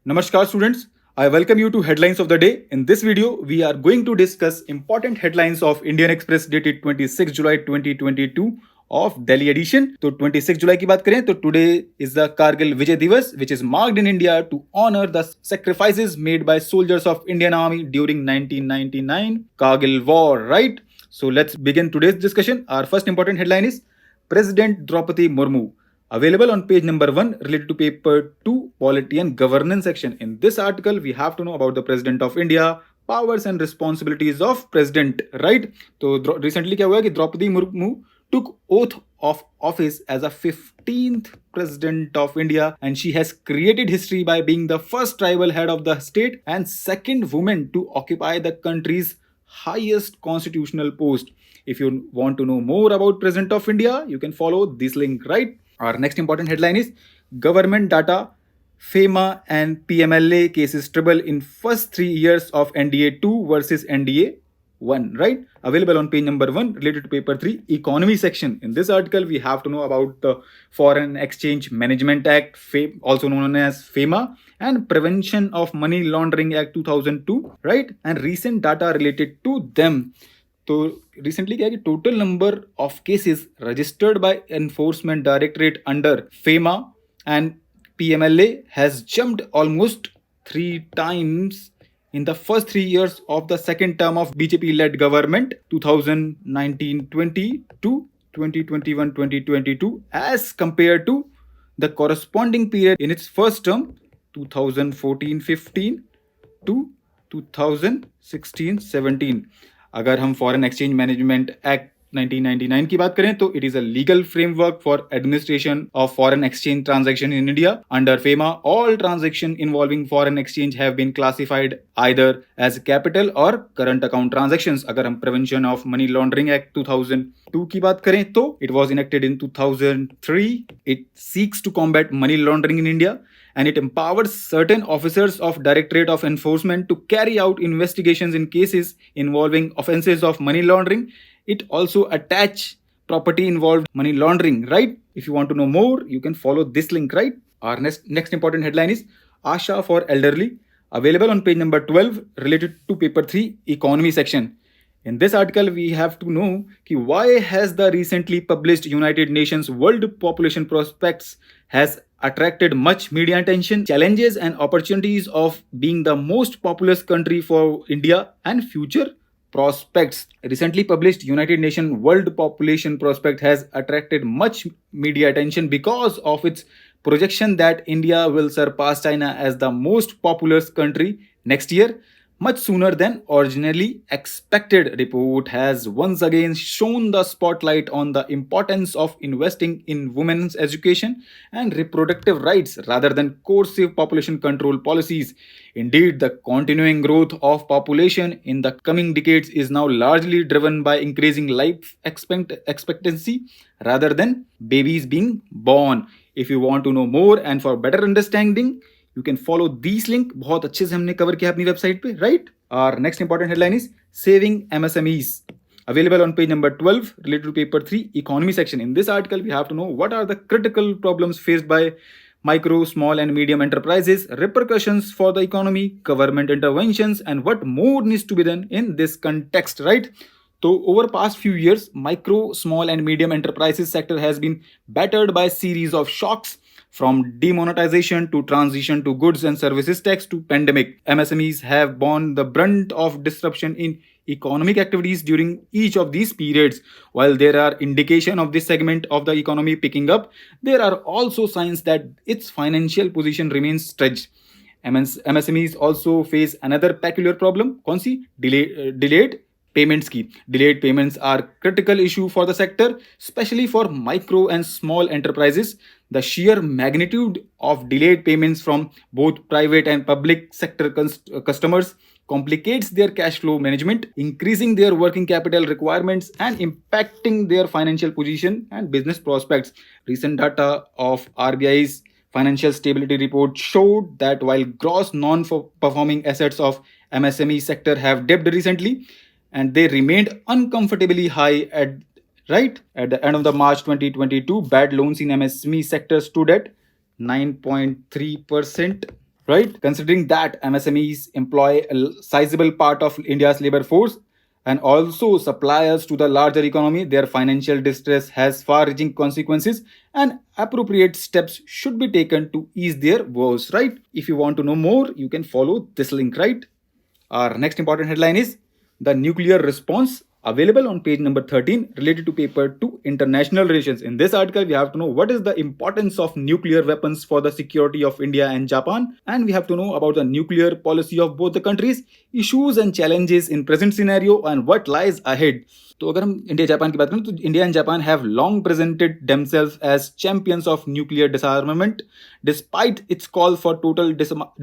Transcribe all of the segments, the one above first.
Namaskar students, I welcome you to Headlines of the Day. In this video, we are going to discuss important headlines of Indian Express dated 26 July 2022 of Delhi edition. तो 26 जुलाई की बात करें तो today is the Kargil Vijay Divas, which is marked in India to honor the sacrifices made by soldiers of Indian Army during 1999 Kargil War, right? So let's begin today's discussion. Our first important headline is President Droupadi Murmu. Available on page number 1 related to paper 2 Polity and Governance section. In this article, we have to know about the President of India, powers and responsibilities of President, right? So recently क्या हुआ कि Droupadi Murmu took oath of office as a 15th President of India, and she has created history by being the first tribal head of the state and second woman to occupy the country's highest constitutional post. If you want to know more about President of India, you can follow this link, right? Our next important headline is Government Data, FEMA and PMLA cases trouble in first 3 years of NDA-II versus NDA-I, right? Available on page number 1 related to paper 3 Economy section. In this article, we have to know about the Foreign Exchange Management Act, also known as FEMA, and Prevention of Money Laundering Act 2002, right? And recent data related to them. तो recently क्या है कि total number of cases registered bye enforcement directorate under FEMA and PMLA has jumped almost 3 times in the first 3 years of the second term of BJP-led government 2019-20 to 2021-2022 as compared to the corresponding period in its first term 2014-15 to 2016-17. अगर हम foreign exchange management act 1999 की बात करें तो it is a legal framework for administration of foreign exchange transaction in India. Under FEMA all transaction involving foreign exchange have been classified either as capital और current account transactions. अगर हम prevention of money laundering act 2002 की बात करें तो it was enacted in 2003. It seeks to combat money laundering in India and it empowers certain officers of Directorate of Enforcement to carry out investigations in cases involving offenses of money laundering. It also attach property involved money laundering, right? If you want to know more, you can follow this link, right? Our next important headline is Asha for Elderly, available on page number 12 related to paper 3 Economy section. In this article, we have to know why has the recently published United Nations World Population Prospects has attracted much media attention, challenges and opportunities of being the most populous country for India and future prospects. Recently published United Nations World Population Prospect has attracted much media attention because of its projection that India will surpass China as the most populous country next year, much sooner than originally expected. Report has once again shown the spotlight on the importance of investing in women's education and reproductive rights rather than coercive population control policies. Indeed, the continuing growth of population in the coming decades is now largely driven by increasing life expectancy rather than babies being born. If you want to know more and for better understanding, you can follow these link. बहुत अच्छे से हमने cover किया अपनी website पे, right? Our next important headline is Saving MSMEs, available on page number 12 related to paper 3 Economy section. In this article, we have to know what are the critical problems faced by micro, small and medium enterprises, repercussions for the economy, government interventions, and what more needs to be done in this context, right? So over past few years, micro, small and medium enterprises sector has been battered by a series of shocks, from demonetization to transition to goods and services tax to pandemic. MSMEs have borne the brunt of disruption in economic activities during each of these periods. While there are indications of this segment of the economy picking up, there are also signs that its financial position remains stretched. MSMEs also face another peculiar problem. कौन सी? Delayed payments की. Delayed payments are critical issue for the sector, especially for micro and small enterprises. The sheer magnitude of delayed payments from both private and public sector customers complicates their cash flow management, increasing their working capital requirements and impacting their financial position and business prospects. Recent data of RBI's Financial Stability Report showed that while gross non-performing assets of MSME sector have dipped recently, and they remained uncomfortably high at the end of the March 2022, bad loans in MSME sector stood at 9.3%, right? Considering that MSMEs employ a sizable part of India's labor force and also suppliers to the larger economy, their financial distress has far-reaching consequences, and appropriate steps should be taken to ease their woes, right? If you want to know more, you can follow this link, right? Our next important headline is the nuclear response, available on page number 13, related to paper 2, international relations. In this article, we have to know what is the importance of nuclear weapons for the security of India and Japan, and we have to know about the nuclear policy of both the countries, issues and challenges in present scenario, and what lies ahead. तो अगर हम India Japan की बात करें तो India and Japan have long presented themselves as champions of nuclear disarmament. Despite its call for total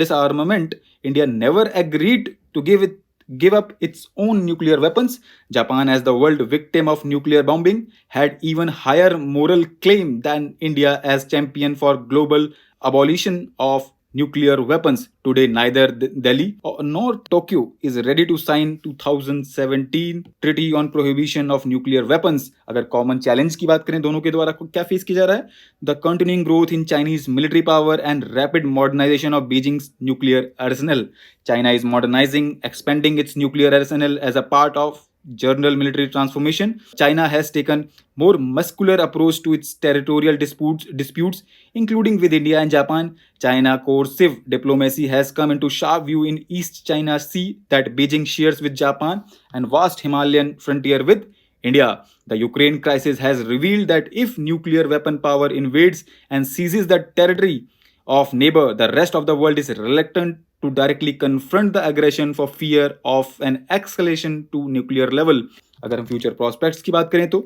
disarmament, India never agreed to give up its own nuclear weapons. Japan, as the world victim of nuclear bombing, had even higher moral claim than India as champion for global abolition of nuclear weapons. Today, neither Delhi nor Tokyo is ready to sign 2017 Treaty on Prohibition of Nuclear Weapons. अगर common challenge की बात करें दोनों के द्वारा क्या face किया जा रहा है, the continuing growth in Chinese military power and rapid modernisation of Beijing's nuclear arsenal. China is modernizing, expanding its nuclear arsenal as a part of general military transformation. China has taken more muscular approach to its territorial disputes, including with India and Japan. China coercive diplomacy has come into sharp view in East China Sea that Beijing shares with Japan and vast Himalayan frontier with India. The Ukraine crisis has revealed that if nuclear weapon power invades and seizes the territory of neighbor, the rest of the world is reluctant to directly confront the aggression for fear of an escalation to nuclear level. अगर हम future prospects की बात करें तो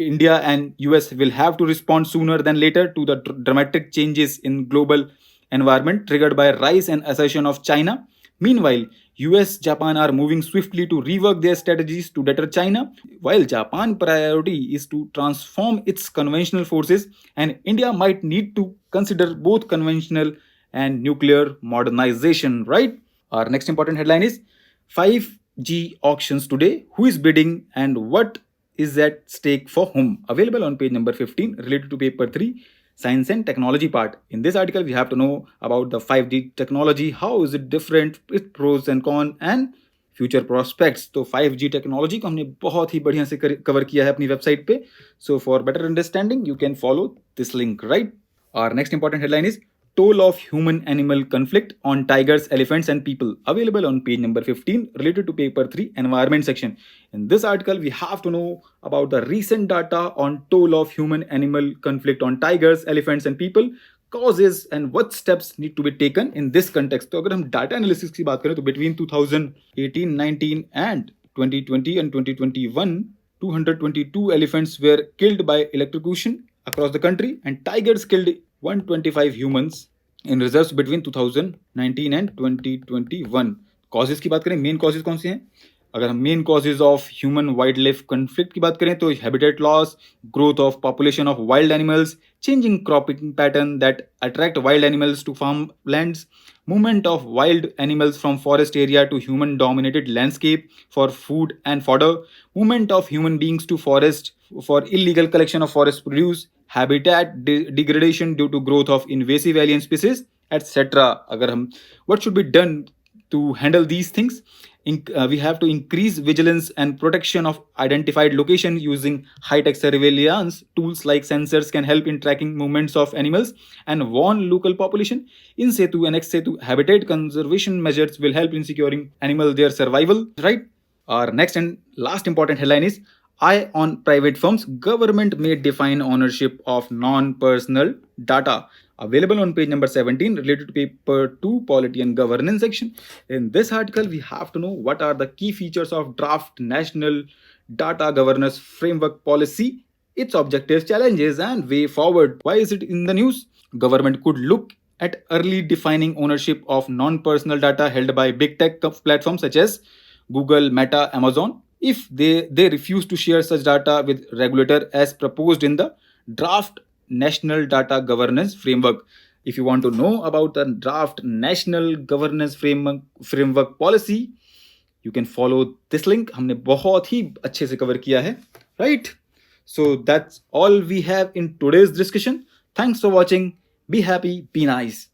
India and US will have to respond sooner than later to the dramatic changes in global environment triggered by rise and assertion of China. Meanwhile, US, Japan are moving swiftly to rework their strategies to deter China, while Japan priority is to transform its conventional forces, and India might need to consider both conventional and nuclear modernization, right? Our next important headline is 5G auctions today. Who is bidding and what is at stake for whom? Available on page number 15, related to paper 3, science and technology part. In this article, we have to know about the 5G technology, how is it different, its pros and cons, and future prospects. तो 5G technology को हमने बहुत ही बढ़िया से cover किया है अपनी website पे. So for better understanding you can follow this link, right? Our next important headline is toll of human-animal conflict on tigers, elephants and people. Available on page number 15, related to paper 3, environment section. In this article, we have to know about the recent data on toll of human-animal conflict on tigers, elephants and people, causes and what steps need to be taken in this context. तो अगर हम data analysis की बात करें तो between 2018, 19 and 2020 and 2021, 222 elephants were killed by electrocution across the country and tigers killed 125 humans in reserves between 2019 and 2021. Causes की बात करें, मेन कॉजेज कौन से हैं? अगर हम main causes of human wild life conflict की बात करें तो habitat loss, growth of population of wild animals, changing cropping pattern that attract wild animals to farmlands, movement of wild animals from forest area to human dominated landscape for food and fodder, movement of human beings to forest for illegal collection of forest produce, habitat degradation due to growth of invasive alien species, etc. अगर हम what should be done to handle these things? We have to increase vigilance and protection of identified location using high-tech surveillance tools like sensors can help in tracking movements of animals and warn local population. In situ and ex situ habitat conservation measures will help in securing animal their survival, right? Our next and last important headline is eye on private firms. Government may define ownership of non-personal data. Available on page number 17, related to paper 2, Polity and Governance section. In this article, we have to know what are the key features of draft National Data Governance Framework Policy, its objectives, challenges, and way forward. Why is it in the news? Government could look at early defining ownership of non-personal data held by big tech platforms such as Google, Meta, Amazon, if they refuse to share such data with regulator as proposed in the draft National Data Governance Framework. If you want to know about the draft National Governance Framework Policy, you can follow this link. हमने बहुत ही अच्छे से cover किया है, right? So that's all we have in today's discussion. Thanks for watching. Be happy, be nice.